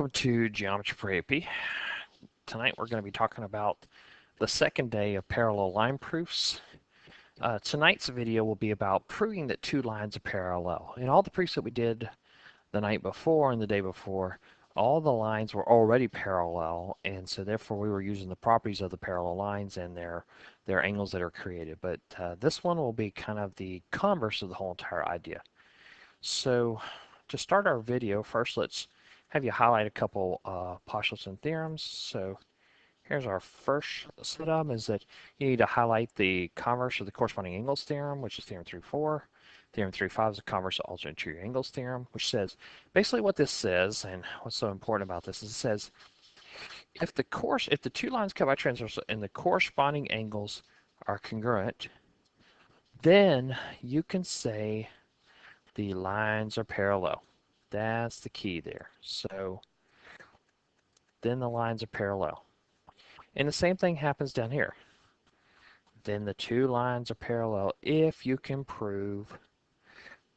Welcome to Geometry for AP. Tonight we're going to be talking about the second day of parallel line proofs. Tonight's video will be about proving that two lines are parallel. In all the proofs that we did the night before and the day before, all the lines were already parallel, and so therefore we were using the properties of the parallel lines and their angles that are created. But this one will be kind of the converse of the whole entire idea. So to start our video, first let's have you highlight a couple postulates and theorems. So here's our first set of them, is that you need to highlight the converse of the corresponding angles theorem, which is theorem 3.4. Theorem 3.5 is the converse of alternate interior angles theorem, which says, basically what this says, and what's so important about this, is it says, if the two lines cut by transversal and the corresponding angles are congruent, then you can say the lines are parallel. That's the key there. So then the lines are parallel. And the same thing happens down here. Then the two lines are parallel if you can prove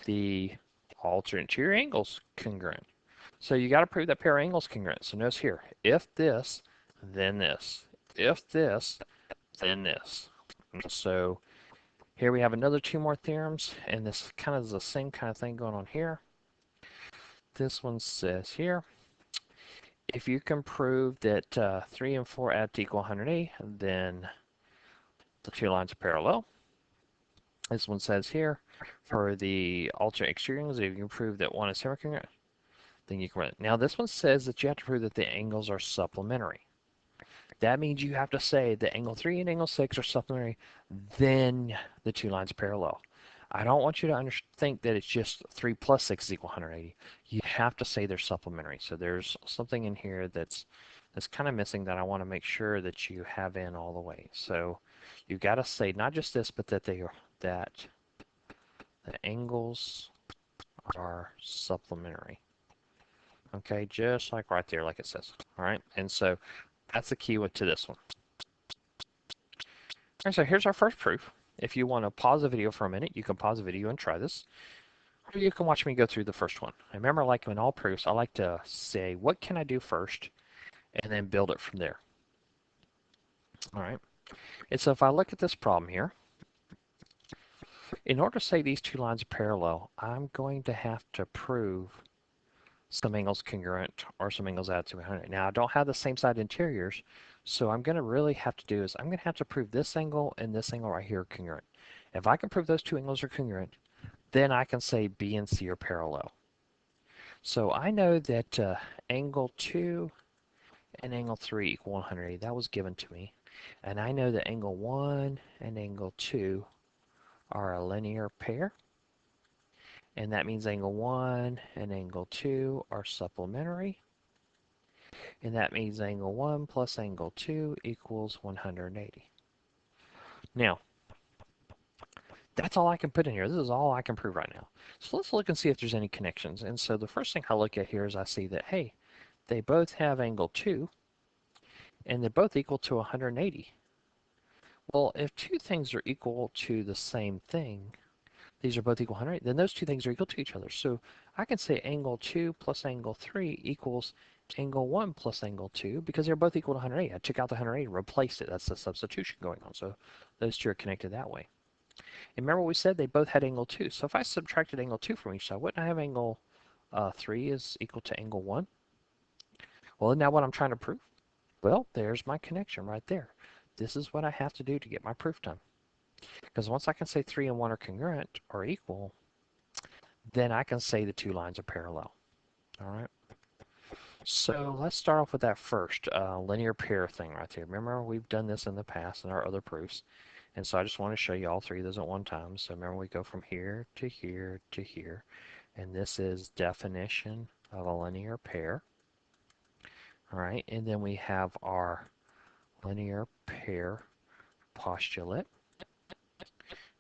the alternate interior angles congruent. So you got to prove that pair of angles congruent. So notice here, if this, then this. If this, then this. So here we have another two more theorems, and this kind of is the same kind of thing going on here. This one says here, if you can prove that 3 and 4 add to equal 180, then the two lines are parallel. This one says here, for the alternate exterior angles, if you can prove that one is semicongruent, then you can run it. Now this one says that you have to prove that the angles are supplementary. That means you have to say that angle 3 and angle 6 are supplementary, then the two lines are parallel. I don't want you to think that it's just 3 plus 6 is equal 180. You have to say they're supplementary. So there's something in here that's kind of missing that I want to make sure that you have in all the way. So you've got to say not just this, but that the angles are supplementary. Okay, just like right there, like it says. All right, and so that's the key to this one. And so here's our first proof. If you want to pause the video for a minute, you can pause the video and try this. Or you can watch me go through the first one. I remember, like in all proofs, I like to say, what can I do first? And then build it from there. All right. And so if I look at this problem here, in order to say these two lines are parallel, I'm going to have to prove some angles congruent or some angles add to 100. Now, I don't have the same side interiors, so I'm going to really have to do is I'm going to have to prove this angle and this angle right here are congruent. If I can prove those two angles are congruent, then I can say B and C are parallel. So I know that angle 2 and angle 3 equal 180. That was given to me. And I know that angle 1 and angle 2 are a linear pair. And that means angle 1 and angle 2 are supplementary. And that means angle 1 plus angle 2 equals 180. Now, that's all I can put in here. This is all I can prove right now. So let's look and see if there's any connections. And so the first thing I look at here is I see that, hey, they both have angle 2, and they're both equal to 180. Well, if two things are equal to the same thing, these are both equal 180, then those two things are equal to each other. So I can say angle 2 plus angle 3 equals angle 1 plus angle 2 because they're both equal to 180. I took out the 180 and replaced it. That's the substitution going on. So those two are connected that way. And remember we said they both had angle 2. So if I subtracted angle 2 from each side, wouldn't I have angle 3 is equal to angle 1? Well, isn't that what I'm trying to prove? Well, there's my connection right there. This is what I have to do to get my proof done. Because once I can say 3 and 1 are congruent or equal, then I can say the two lines are parallel. All right. So let's start off with that first linear pair thing right there. Remember, we've done this in the past in our other proofs. And so I just want to show you all three of those at one time. So remember, we go from here to here to here. And this is definition of a linear pair. All right. And then we have our linear pair postulate.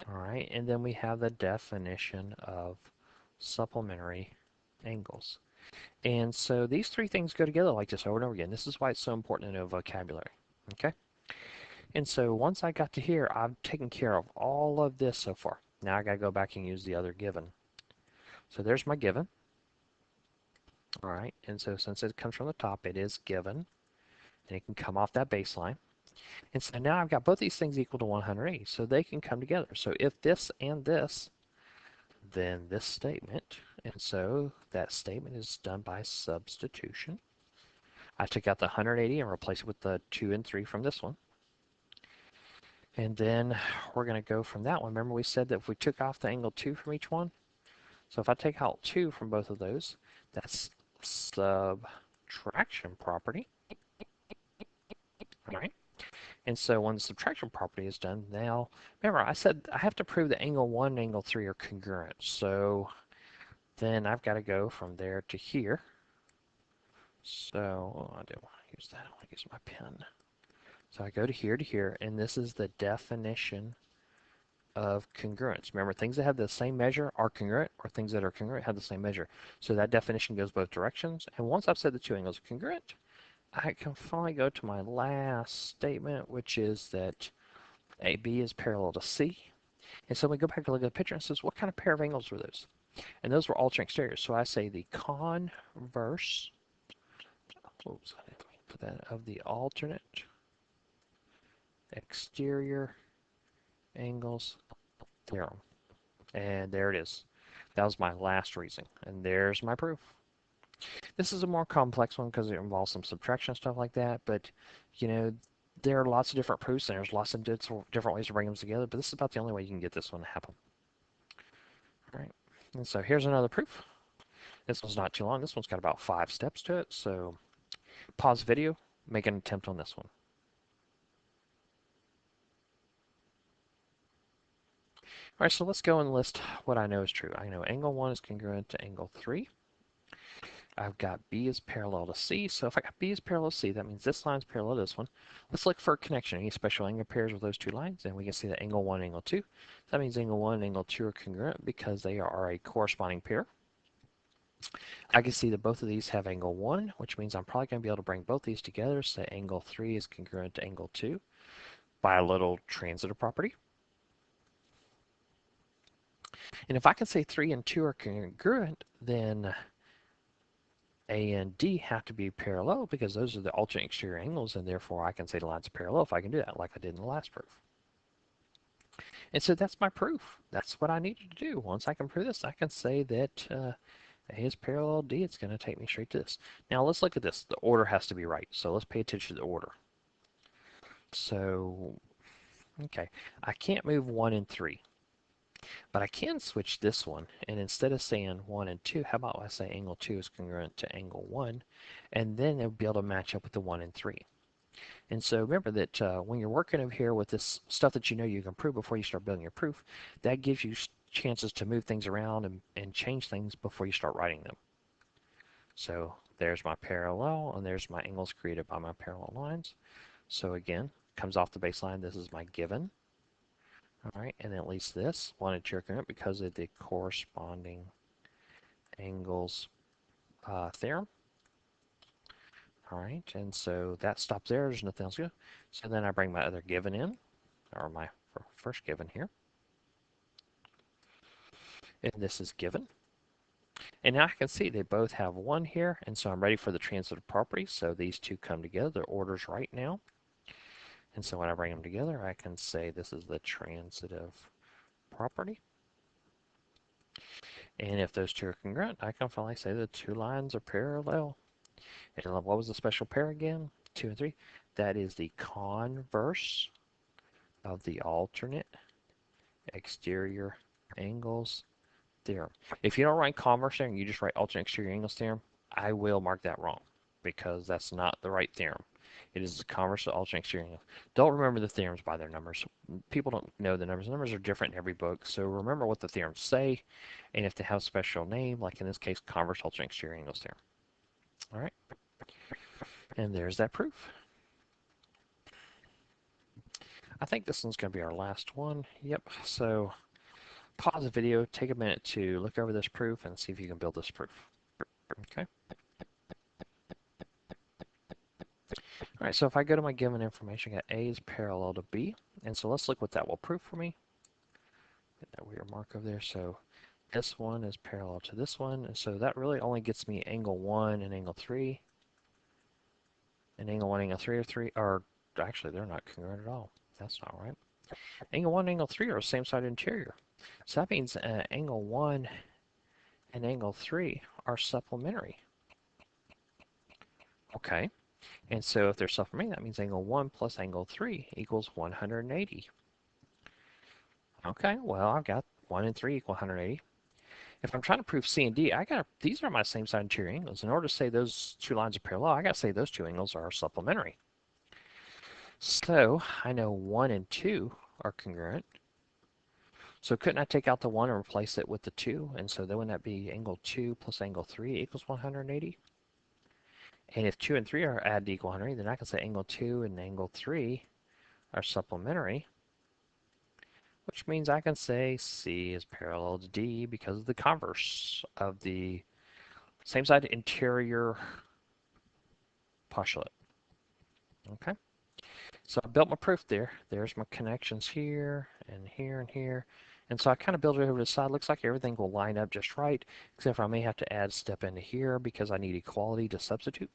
All right. And then we have the definition of supplementary angles. And so these three things go together like this over and over again. This is why it's so important to know vocabulary. Okay? And so once I got to here, I've taken care of all of this so far. Now I got to go back and use the other given. So there's my given. All right, and so since it comes from the top, it is given, and it can come off that baseline. And so now I've got both these things equal to 180, so they can come together. So if this and this, then this statement, and so that statement is done by substitution. I took out the 180 and replaced it with the 2 and 3 from this one. And then we're going to go from that one. Remember we said that if we took off the angle 2 from each one? So if I take out 2 from both of those, that's subtraction property. All right. And so when the subtraction property is done, now, remember I said I have to prove that angle 1 and angle 3 are congruent. So then I've got to go from there to here. So I don't want to use that. I want to use my pen. So I go to here, and this is the definition of congruence. Remember, things that have the same measure are congruent, or things that are congruent have the same measure. So that definition goes both directions. And once I've said the two angles are congruent, I can finally go to my last statement, which is that AB is parallel to C. And so we go back and look at the picture and says, what kind of pair of angles were those? And those were alternate exteriors. So I say the converse, oops, I didn't put that, of the alternate exterior angles theorem. And there it is. That was my last reason. And there's my proof. This is a more complex one because it involves some subtraction and stuff like that. But, you know, there are lots of different proofs and there's lots of different ways to bring them together. But this is about the only way you can get this one to happen. All right. And so here's another proof. This one's not too long. This one's got about 5 steps to it. So pause the video, make an attempt on this one. All right, so let's go and list what I know is true. I know angle 1 is congruent to angle 3. I've got B is parallel to C. So if I got B is parallel to C, that means this line is parallel to this one. Let's look for a connection. Any special angle pairs with those two lines, and we can see that angle 1 and angle 2. That means angle 1 and angle 2 are congruent because they are a corresponding pair. I can see that both of these have angle 1, which means I'm probably going to be able to bring both these together. So angle 3 is congruent to angle 2 by a little transitive property. And if I can say 3 and 2 are congruent, then A and D have to be parallel because those are the alternate exterior angles, and therefore I can say the lines are parallel if I can do that, like I did in the last proof. And so that's my proof. That's what I needed to do. Once I can prove this, I can say that A is parallel to D. It's going to take me straight to this. Now let's look at this. The order has to be right, so let's pay attention to the order. So, okay, I can't move 1 and 3. But I can switch this one, and instead of saying 1 and 2, how about I say angle 2 is congruent to angle 1, and then it'll be able to match up with the 1 and 3. And so remember that when you're working over here with this stuff that you know you can prove before you start building your proof, that gives you chances to move things around and change things before you start writing them. So there's my parallel, and there's my angles created by my parallel lines. So again, comes off the baseline, this is my given. All right, and then at least this, 1 and 2 are congruent because of the corresponding angles theorem. All right, and so that stops there. There's nothing else to go. So then I bring my other given in, or my first given here. And this is given. And now I can see they both have 1 here, and so I'm ready for the transitive property. So these two come together. Their order's right now. And so when I bring them together, I can say this is the transitive property. And if those two are congruent, I can finally say the two lines are parallel. And what was the special pair again? 2 and 3. That is the converse of the alternate exterior angles theorem. If you don't write converse there and you just write alternate exterior angles theorem, I will mark that wrong because that's not the right theorem. It is the converse of alternate exterior angles. Don't remember the theorems by their numbers. People don't know the numbers. The numbers are different in every book, so remember what the theorems say, and if they have a special name, like in this case, converse alternate exterior angles theorem. All right, and there's that proof. I think this one's going to be our last one. Yep, so pause the video, take a minute to look over this proof and see if you can build this proof. Okay. All right, so if I go to my given information, I got A is parallel to B. And so let's look what that will prove for me. Get that weird mark over there. So this one is parallel to this one, and so that really only gets me angle 1 and angle 3. And angle 1, angle 3 are actually, they're not congruent at all. That's not right. Angle 1 and angle 3 are same side interior. So that means angle 1 and angle 3 are supplementary. Okay, and so if they're supplementary, that means angle 1 plus angle 3 equals 180. Okay, well, I've got 1 and 3 equal 180. If I'm trying to prove C and D, these are my same side interior angles. In order to say those two lines are parallel, I got to say those two angles are supplementary. So I know 1 and 2 are congruent. So couldn't I take out the 1 and replace it with the 2? And so then wouldn't that be angle 2 plus angle 3 equals 180? And if 2 and 3 are added to equal 180, then I can say angle 2 and angle 3 are supplementary, which means I can say C is parallel to D because of the converse of the same side interior postulate. Okay, so I built my proof there. There's my connections here and here and here. And so I kind of built it over to the side. Looks like everything will line up just right, except for I may have to add a step into here because I need equality to substitute.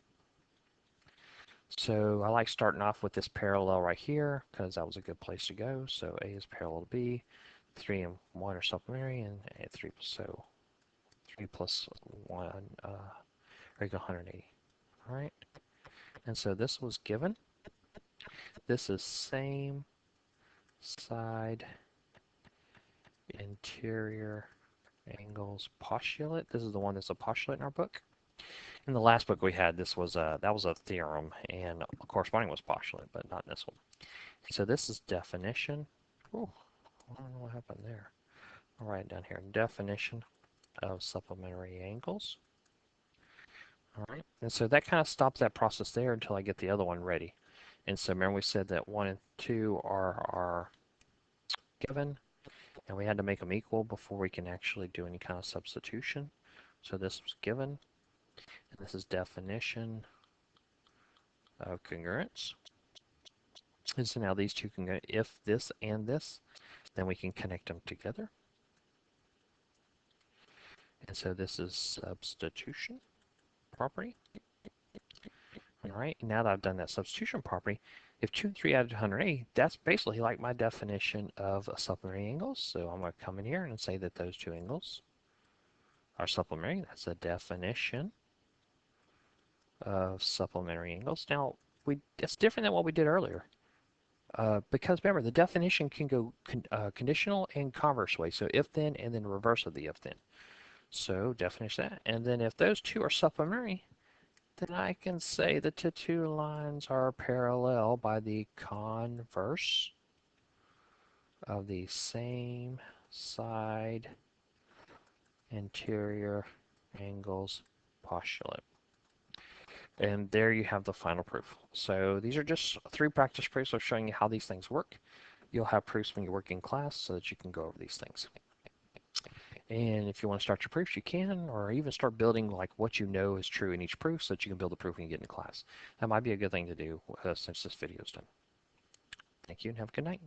So I like starting off with this parallel right here because that was a good place to go. So A is parallel to B, 3 and 1 are supplementary, and 3 plus 1 equal 180. All right, and so this was given. This is same side interior angles postulate. This is the one that's a postulate in our book. In the last book we had, that was a theorem, and corresponding was postulate, but not in this one. So this is definition. Oh, I don't know what happened there. I'll write it down here. Definition of supplementary angles. All right, and so that kind of stops that process there until I get the other one ready. And so remember we said that 1 and 2 are given, and we had to make them equal before we can actually do any kind of substitution. So this was given, and this is definition of congruence. And so now these two can go, if this and this, then we can connect them together. And so this is substitution property. All right, now that I've done that substitution property, if 2 and 3 added to 180, that's basically like my definition of a supplementary angles. So I'm going to come in here and say that those two angles are supplementary. That's a definition of supplementary angles. Now, it's different than what we did earlier. Because remember, the definition can go conditional and converse way. So if then and then reverse of the if then. So definition that. And then if those two are supplementary, then I can say that the two lines are parallel by the converse of the same side interior angles postulate. And there you have the final proof. So these are just 3 practice proofs of showing you how these things work. You'll have proofs when you work in class so that you can go over these things. And if you want to start your proofs, you can, or even start building like what you know is true in each proof so that you can build a proof when you get into class. That might be a good thing to do since this video is done. Thank you and have a good night.